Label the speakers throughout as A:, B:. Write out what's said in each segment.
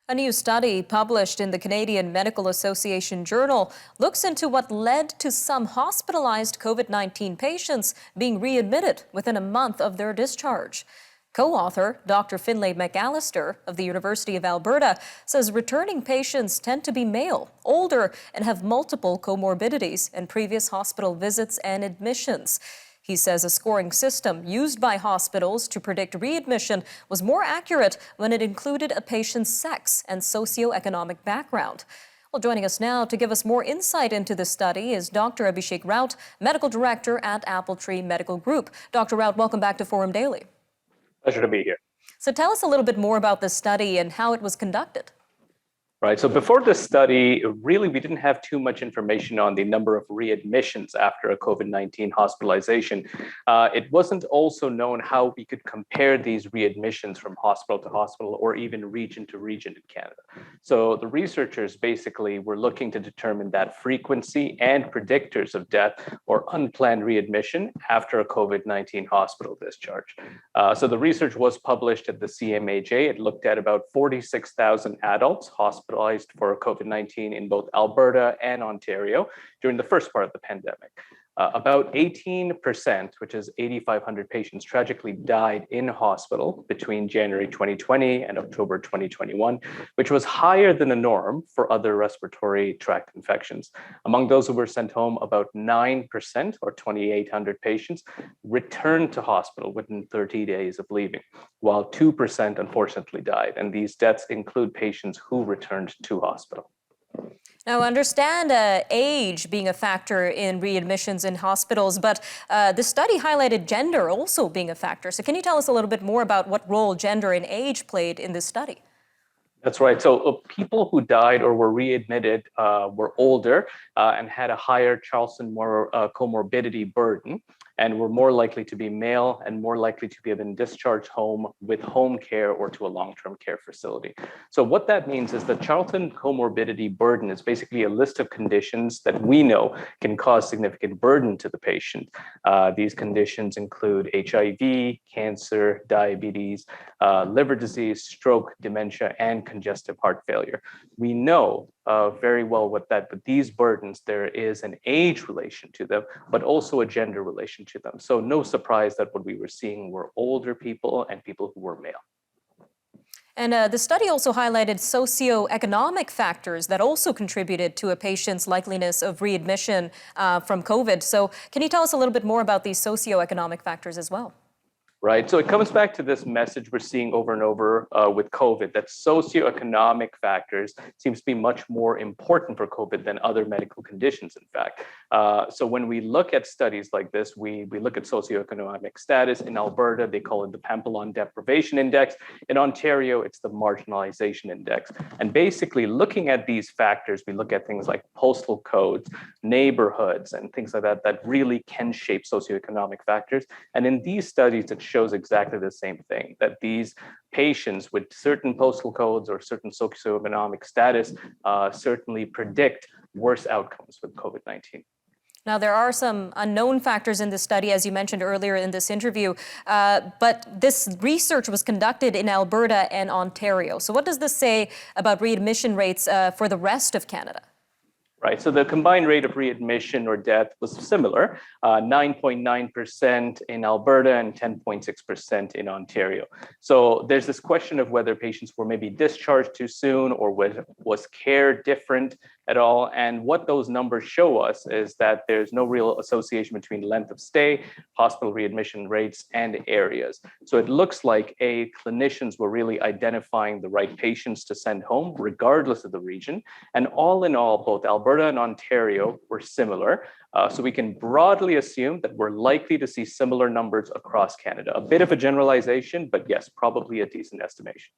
A: A new study published in the Canadian Medical Association Journal looks into what led to some hospitalized COVID-19 patients being readmitted within a month of their discharge. Co-author Dr. Finlay McAllister of the University of Alberta says returning patients tend to be male, older, and have multiple comorbidities and previous hospital visits and admissions. He says a scoring system used by hospitals to predict readmission was more accurate when it included a patient's sex and socioeconomic background. Well, joining us now to give us more insight into the study is Dr. Abhishek Raut, Medical Director at Appletree Medical Group. Dr. Raut, welcome back to Forum Daily.
B: Pleasure to be here.
A: So tell us a little bit more about this study and how it was conducted.
B: Right. So before this study, really, we didn't have too much information on the number of readmissions after a COVID-19 hospitalization. It wasn't also known how we could compare these readmissions from hospital to hospital or even region to region in Canada. So the researchers basically were looking to determine that frequency and predictors of death or unplanned readmission after a COVID-19 hospital discharge. So the research was published at the CMAJ. It looked at about 46,000 adults hospitalized for COVID-19 in both Alberta and Ontario during the first part of the pandemic. About 18%, which is 8,500 patients, tragically died in hospital between January 2020 and October 2021, which was higher than the norm for other respiratory tract infections. Among those who were sent home, about 9%, or 2,800 patients, returned to hospital within 30 days of leaving, while 2% unfortunately died. And these deaths include patients who returned to hospital.
A: Now, I understand age being a factor in readmissions in hospitals, but the study highlighted gender also being a factor. So can you tell us a little bit more about what role gender and age played in this study?
B: That's right. So people who died or were readmitted were older and had a higher Charlson comorbidity burden, and were more likely to be male and more likely to be given discharge home with home care or to a long-term care facility. So what that means is the Charlson comorbidity burden is basically a list of conditions that we know can cause significant burden to the patient. These conditions include HIV, cancer, diabetes, liver disease, stroke, dementia, and congestive heart failure. We know very well with these burdens, there is an age relation to them, but also a gender relation to them. So no surprise that what we were seeing were older people and people who were male.
A: And the study also highlighted socioeconomic factors that also contributed to a patient's likeliness of readmission from COVID. So can you tell us a little bit more about these socioeconomic factors as well?
B: Right. So it comes back to this message we're seeing over and over with COVID, that socioeconomic factors seems to be much more important for COVID than other medical conditions, in fact. So when we look at studies like this, we look at socioeconomic status. In Alberta, they call it the Pampelon Deprivation Index. In Ontario, it's the Marginalization Index. And basically looking at these factors, we look at things like postal codes, neighborhoods, and things like that, that really can shape socioeconomic factors. And in these studies, it shows exactly the same thing, that these patients with certain postal codes or certain socioeconomic status certainly predict worse outcomes with COVID-19.
A: Now, there are some unknown factors in this study, as you mentioned earlier in this interview, but this research was conducted in Alberta and Ontario. So what does this say about readmission rates for the rest of Canada?
B: Right. So the combined rate of readmission or death was similar, 9.9% in Alberta and 10.6% in Ontario. So there's this question of whether patients were maybe discharged too soon or was care different at all. And what those numbers show us is that there's no real association between length of stay, hospital readmission rates, and areas. So it looks like clinicians were really identifying the right patients to send home, regardless of the region. And all in all, both Alberta and Ontario were similar. So we can broadly assume that we're likely to see similar numbers across Canada. A bit of a generalization, but yes, probably a decent estimation.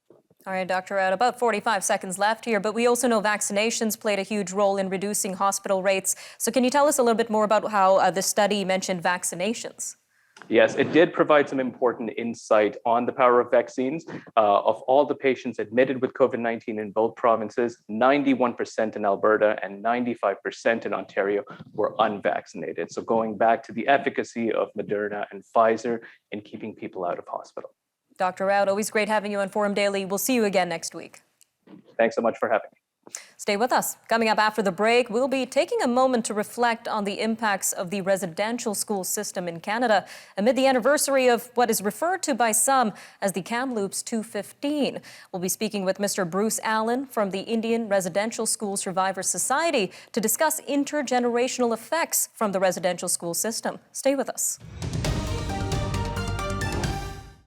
A: All right, Dr. Raut, about 45 seconds left here, but we also know vaccinations played a huge role in reducing hospital rates. So can you tell us a little bit more about how the study mentioned vaccinations?
B: Yes, it did provide some important insight on the power of vaccines. Of all the patients admitted with COVID-19 in both provinces, 91% in Alberta and 95% in Ontario were unvaccinated. So going back to the efficacy of Moderna and Pfizer in keeping people out of hospital.
A: Dr. Raut, always great having you on Forum Daily. We'll see you again next week.
B: Thanks so much for having me.
A: Stay with us. Coming up after the break, we'll be taking a moment to reflect on the impacts of the residential school system in Canada amid the anniversary of what is referred to by some as the Kamloops 215. We'll be speaking with Mr. Bruce Allen from the Indian Residential School Survivors Society to discuss intergenerational effects from the residential school system. Stay with us.